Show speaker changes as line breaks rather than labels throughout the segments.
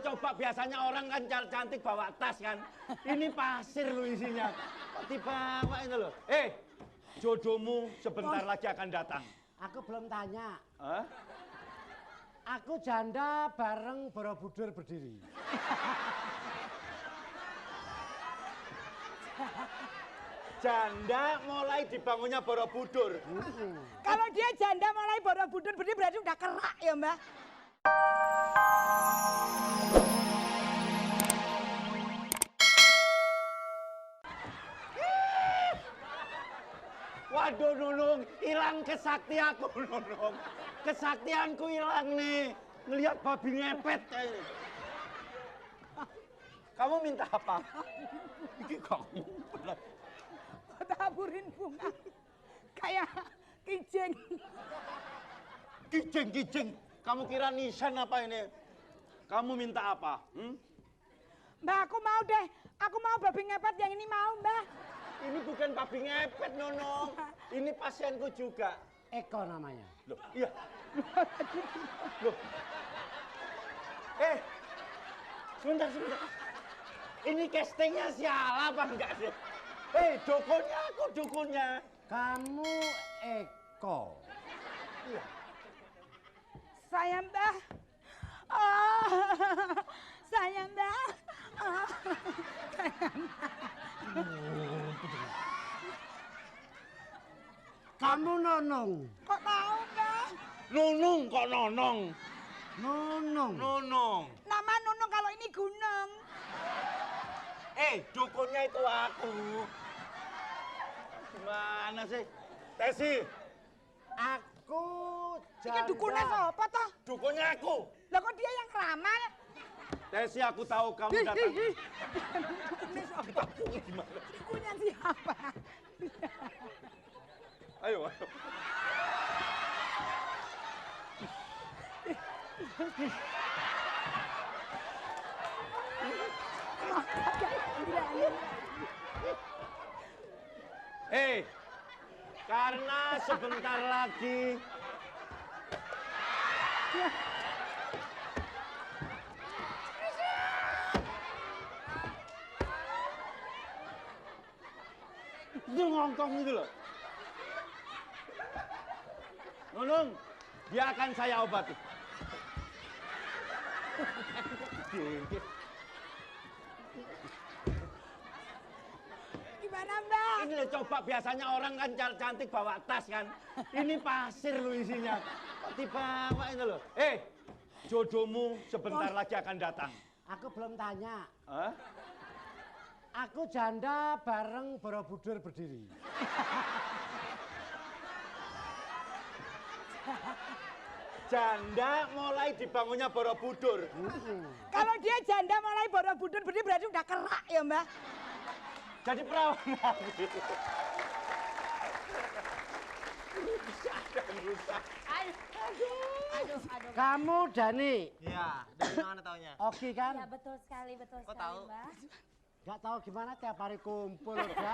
coba biasanya orang kan cantik bawa tas kan. Ini pasir lo isinya. Kok dibawa ini lo? Jodohmu sebentar lagi akan datang.
Aku belum tanya.
Hah?
Aku janda bareng Borobudur berdiri.
Janda mulai dibangunnya Borobudur.
Kalau dia janda mulai Borobudur berarti udah kerak ya Mbak.
Waduh Nunung, hilang kesakti aku Nunung. Kesaktianku hilang nih. Ngelihat babi ngepet kayak ini. Kamu minta apa? Ini kamu.
Taburin bunga. Kayak kijing.
Kijing. Kamu kira nisan apa ini? Kamu minta apa?
Mbak, aku mau deh. Aku mau babi ngepet yang ini mau, Mbak.
Ini bukan babi ngepet, Nunung. Ini pasienku juga.
Eko namanya.
Loh, iya. Loh. Sebentar. Ini castingnya siapa apa enggak sih? Dukunnya aku, dukunnya.
Kamu Eko.
Iya.
Saya Mbak. Saya Mbak.
Kamu Nonong.
Kok tahu Mbak?
Nunung kok nonong?
Nunung.
Nama Nunung kalau ini gunung.
Dukunnya itu aku. Gimana sih? Tesi.
Aku
Ini
janda.
dukunnya siapa toh?
Dukunnya aku.
Lah kok dia yang ramal?
Tesi, aku tahu kamu datang.
Dukunnya siapa?
Gimana?
Dukunnya siapa?
Ayo. Karena sebentar lagi itu ngongkong itu loh. Nunung, dia akan saya obati.
Gimana Mbak?
Ini loh, coba biasanya orang kan cantik bawa tas kan. Ini pasir lo isinya. Kok dibawa ini loh. Jodohmu sebentar lagi akan datang.
Aku belum tanya.
Hah?
Aku janda bareng Borobudur berdiri.
Janda mulai dibangunnya Borobudur.
Kalau dia janda mulai Borobudur berarti udah kerak ya Mbak.
Jadi perawan lagi. Ada yang rusak.
Aduh.
Kamu Dani.
Iya, dari mana taunya?
Oki
Ya
kan?
betul sekali
Kok tahu?
Mbak.
Gak tahu gimana tiap hari kumpul.
Oke, untuk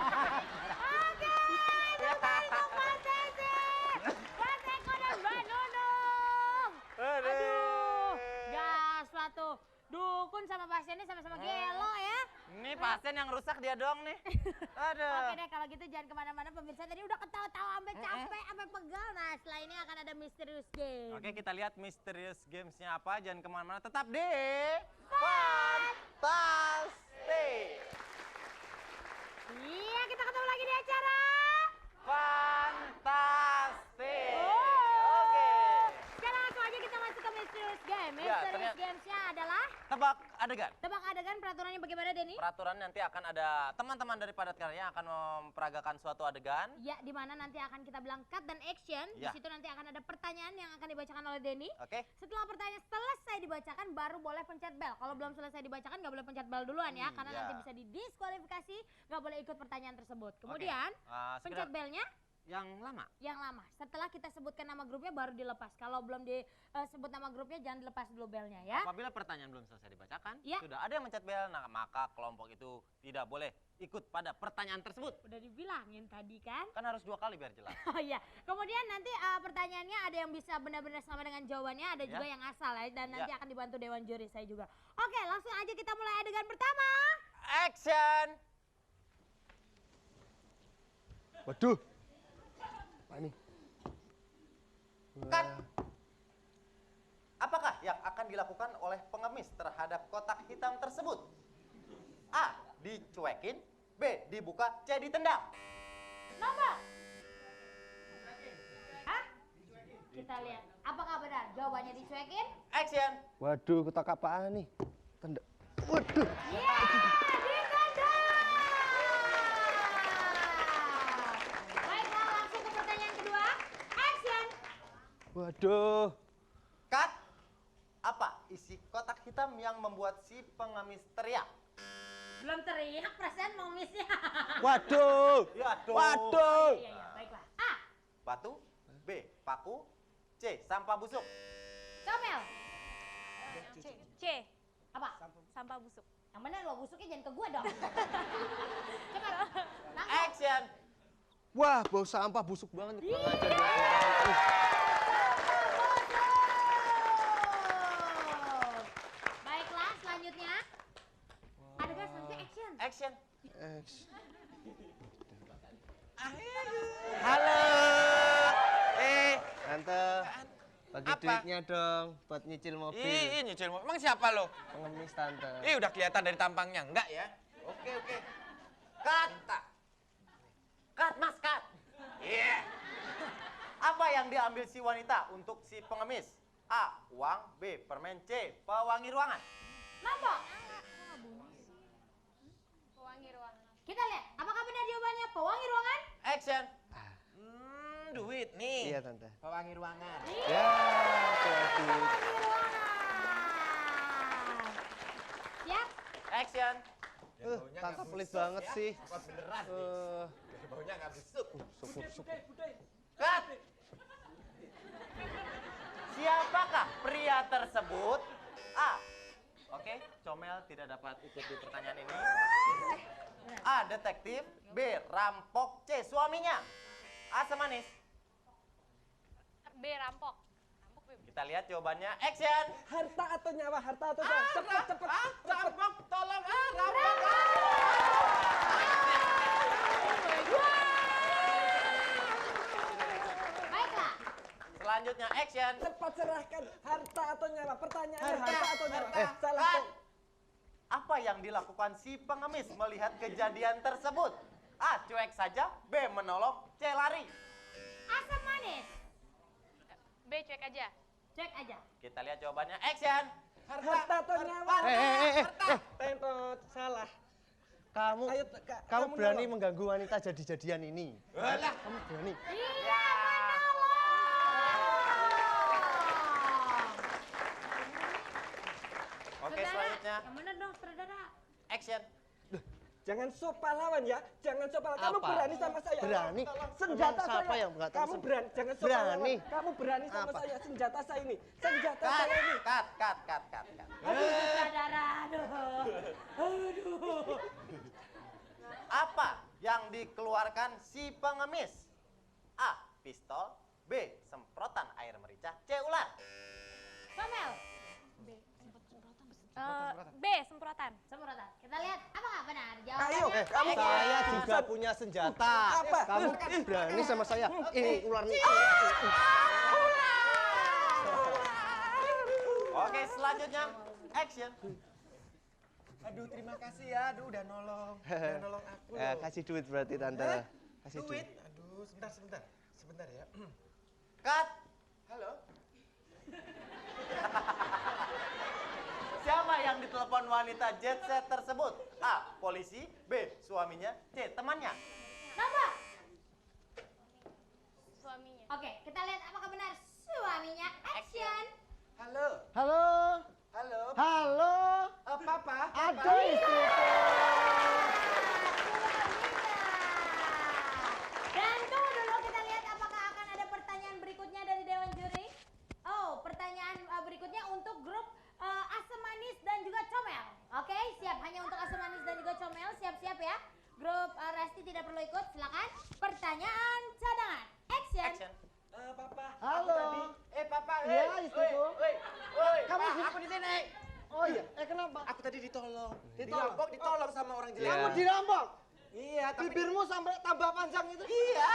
Mbak Tesi, Mbak Eko dan Mbak Nunung. Aduh, gaswat tuh. Dukun sama pasiennya sama-sama gelo ya.
Ini pasien yang rusak dia doang nih. Aduh.
Oke deh, kalau gitu jangan kemana-mana pemirsa. Tadi udah ketawa-tawa sampai capek, sampai pegal. Nah, setelah ini akan ada Mysterious Game.
Oke, kita lihat Mysterious Games-nya apa. Jangan kemana-mana, tetap di Fantastic.
Iya, kita ketemu lagi di acara
Fantastic.
Oke. Sekarang langsung aja kita masuk ke Mysterious Game.
Ya,
Mysterious Games-nya adalah
Tebak adegan.
tebak adegan. Peraturannya bagaimana, Denny?
Peraturan nanti akan ada teman-teman dari Padat Karya yang akan memperagakan suatu adegan.
Ya, di mana nanti akan kita bilang cut dan action. Di
Ya.
situ nanti akan ada pertanyaan yang akan dibacakan oleh Denny.
Oke.
Setelah pertanyaan selesai dibacakan, baru boleh pencet bel. Kalau belum selesai dibacakan, nggak boleh pencet bel duluan ya, karena
ya.
nanti bisa didiskualifikasi, nggak boleh ikut pertanyaan tersebut. Kemudian,
Segera-
pencet belnya
Yang lama.
yang lama. Setelah kita sebutkan nama nama grupnya baru dilepas. Kalau belum disebut nama grupnya jangan dilepas dulu belnya ya.
Apabila pertanyaan belum selesai dibacakan,
Ya.
sudah ada yang mencet bel, nah maka kelompok itu tidak boleh ikut pada pertanyaan tersebut.
Udah dibilangin tadi kan?
Kan harus 2 kali biar jelas.
Oh iya. Kemudian nanti pertanyaannya ada yang bisa benar-benar sama dengan jawabannya, ada juga yang asal ya. Dan nanti akan dibantu Dewan Juri saya juga. Oke, langsung aja kita mulai adegan pertama.
Action!
Waduh. Apa ini?
Cut! Apakah yang akan dilakukan oleh pengemis terhadap kotak hitam tersebut? A. Dicuekin. B. Dibuka. C. Ditendang.
Nomor. Hah? Kita lihat. Apakah benar? Jawabannya dicuekin?
Action!
Waduh, kotak apaan nih? Tanda. Waduh.
Iya, ditendang. Baiklah, langsung ke pertanyaan kedua. Action.
Waduh.
Cut! Apa isi kotak hitam yang membuat si pengemis teriak?
Belum teriak perasaan mengemisnya.
Waduh.
Ya,
Waduh.
Iya, baiklah. A.
Batu. B. Paku. C. Sampah busuk.
Comel.
C.
Apa?
Sampah busuk.
Yang benar lo, busuknya jangan ke gua dong. Cepat. Nangkep.
Action!
Wah, bau sampah busuk banget.
Iya.
Kurang ajar banget.
Baiklah, selanjutnya. Adegan selanjutnya action.
Action!
Halo. Tante. Bagi
Apa?
duitnya dong buat nyicil mobil.
Ih, nyicil mobil. Emang siapa lo?
Pengemis tante.
Udah kelihatan dari tampangnya. Enggak ya?
Oke. Cut! Cut, mas, cut!
Iya.
Apa yang diambil si wanita untuk si pengemis? A. Uang. B. Permen. C. Pewangi ruangan.
Nomor.
Pewangi ruangan.
Kita lihat, apakah benar jawabannya pewangi ruangan?
Action!
Duit nih.
Iya tante.
Pewangi ruangan.
Ya, waduh.
Pewangi ruangan. Siap?
Action!
Tante pelit banget sih.
Beneran baunya nggak busuk.
Busuk.
Cut! Siapakah pria tersebut? A. Oke, Comel tidak dapat ikut di pertanyaan ini. A. Detektif. B. Rampok. C. Suaminya. Asam manis.
B. Rampok. Rampok B.
Kita lihat jawabannya. Action!
Harta atau nyawa, harta atau nyawa. Cepet.
Rampok, tolong. Rampok.
Baiklah.
Selanjutnya, action!
Cepat serahkan harta atau nyawa. Pertanyaannya
Harta,
harta atau nyawa.
harta.
Salah.
Cut! Apa yang dilakukan si pengemis melihat kejadian tersebut? A. Cuek saja. B. Menolong. C. Lari.
Asam manis.
B. Cuek aja.
Cek aja.
Kita lihat jawabannya. Action!
Harta atau nyawa. Tentot, salah.
Kamu
Ayo,
kamu
kamu
berani
nolong.
mengganggu wanita jadi-jadian ini.
Alah.
Kamu berani.
Iya, menolong.
Oke,
Saudara,
selanjutnya.
yang benar dong, saudara.
Action!
Jangan sok pahlawan ya. Jangan sok pahlawan. Kamu
Apa?
berani sama saya.
Berani?
Senjata
Emang siapa
saya.
yang nggak tahu
Kamu berani. Jangan sok
Berani?
pahlawan. Kamu berani sama
Apa?
saya. Senjata saya ini. Senjata
Cut!
saya ini.
Cut!
Aduh, saudara, aduh.
Apa yang dikeluarkan si pengemis? A. Pistol. B. Semprotan air merica. C. Ular.
Comel.
B. Semprotan.
Semprotan. Kita lihat, apakah benar
Ayo.
jawabannya?
Kamu
Saya juga punya senjata.
Apa?
Kamu berani sama saya. Ini ular nih.
Oke, selanjutnya. Action!
Aduh, terima kasih ya. Aduh, udah nolong. Udah nolong aku loh.
Kasih duit berarti tante. Kasih
Duit?
duit.
Aduh, sebentar ya.
Cut!
Halo.
Siapa yang ditelepon wanita jet set tersebut? A. Polisi. B. Suaminya. C. Temannya.
Nomor.
Suaminya.
Oke, kita lihat apakah benar suaminya. Action.
Halo.
Halo.
Halo.
Halo.
Papa.
Ada istriku.
Dan tunggu dulu kita lihat apakah akan ada pertanyaan berikutnya dari Dewan
dirampok?
Aku tadi ditolong.
Ditolong sama orang jelek.
Kamu dirampok?
Iya, tapi
Bibirmu sampai tambah panjang itu.
Iya.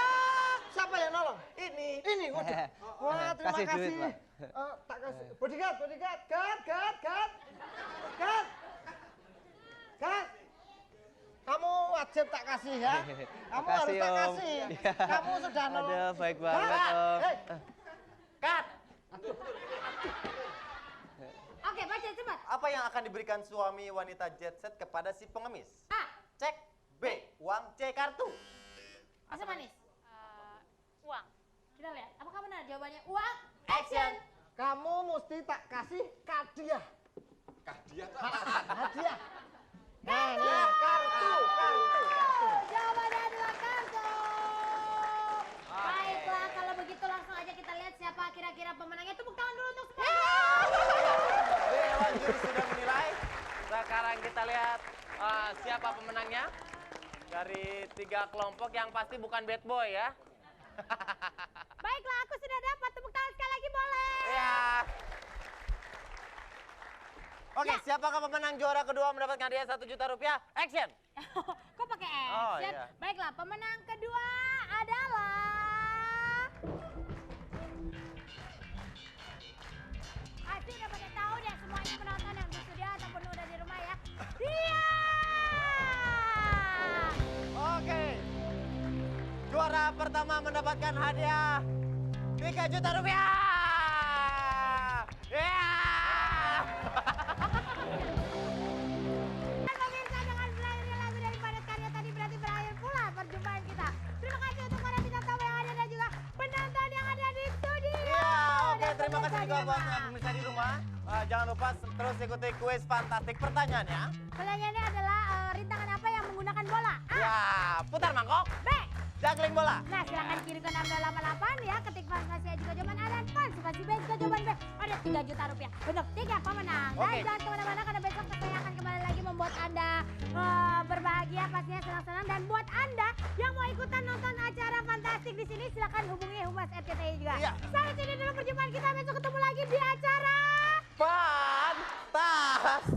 Siapa yang nolong?
Ini.
Ini, waduh. Wah, terima
Kasih
kasih.
duit, Pak.
Tak kasih. Bodyguard. Cut. Kamu wajib tak kasih ya. Kamu
Makasih,
harus tak
Om.
kasih.
Iya.
Kamu sudah nolong.
Aduh, baik banget,
Cut.
Om.
Cut.
Oke, baca cepat.
Apa yang akan diberikan suami wanita jet set kepada si pengemis?
A.
Cek. B. Uang. C. Kartu.
Asam manis.
Uang.
Kita lihat. Apakah benar jawabannya uang?
Action.
Kamu mesti tak kasih hadiah. Hadiah. Kartu.
Jawabannya adalah kartu. Baiklah, kalau begitu langsung aja kita lihat siapa kira-kira pemenangnya. Tepuk tangan dulu untuk semua.
Dewan juri sudah menilai. Sekarang kita lihat siapa pemenangnya. Dari 3 kelompok yang pasti bukan bad boy ya.
Baiklah, aku sudah dapat. Tepuk tangan sekali lagi boleh.
Ya. Oke, siapakah pemenang juara kedua mendapatkan hadiah 1 juta rupiah? Action.
Kok pakai
Oh,
action?
iya.
Baiklah, pemenang kedua adalah Aduh, udah pada tahu deh semuanya penonton yang di studio ataupun udah di rumah ya. Dia.
Oke. Juara pertama mendapatkan hadiah 3 juta rupiah.
Pemirsa, dengan berakhirnya lagu dari Padat Karya tadi berarti berakhir pula perjumpaan kita. Terima kasih untuk para bintang tamu yang ada dan juga penonton yang ada di studio.
Ya, oke,
Dan
terima kasih
pemirsa
juga
di
buat
rumah.
pemirsa di rumah. Jangan lupa terus ikuti kuis fantastik pertanyaannya.
Pertanyaannya adalah rintangan apa yang menggunakan bola? A.
Ya, putar mangkok,
B.
juggling bola.
Nah, silakan kirimkan 6888 ya. Ketik fantasi juga jawaban A dan fantasi B juga jawaban B. Ada 3 juta rupiah untuk 3 pemenang. Dan
Oke.
jangan kemana-mana karena besok saya akan kembali lagi membuat Anda berbahagia, pastinya senang-senang. Dan buat Anda yang mau ikutan nonton acara fantastik di sini, silakan hubungi Humas RCTI juga.
Iya.
Sampai sini dulu perjumpaan kita. Besok ketemu lagi di acara
Fantastik.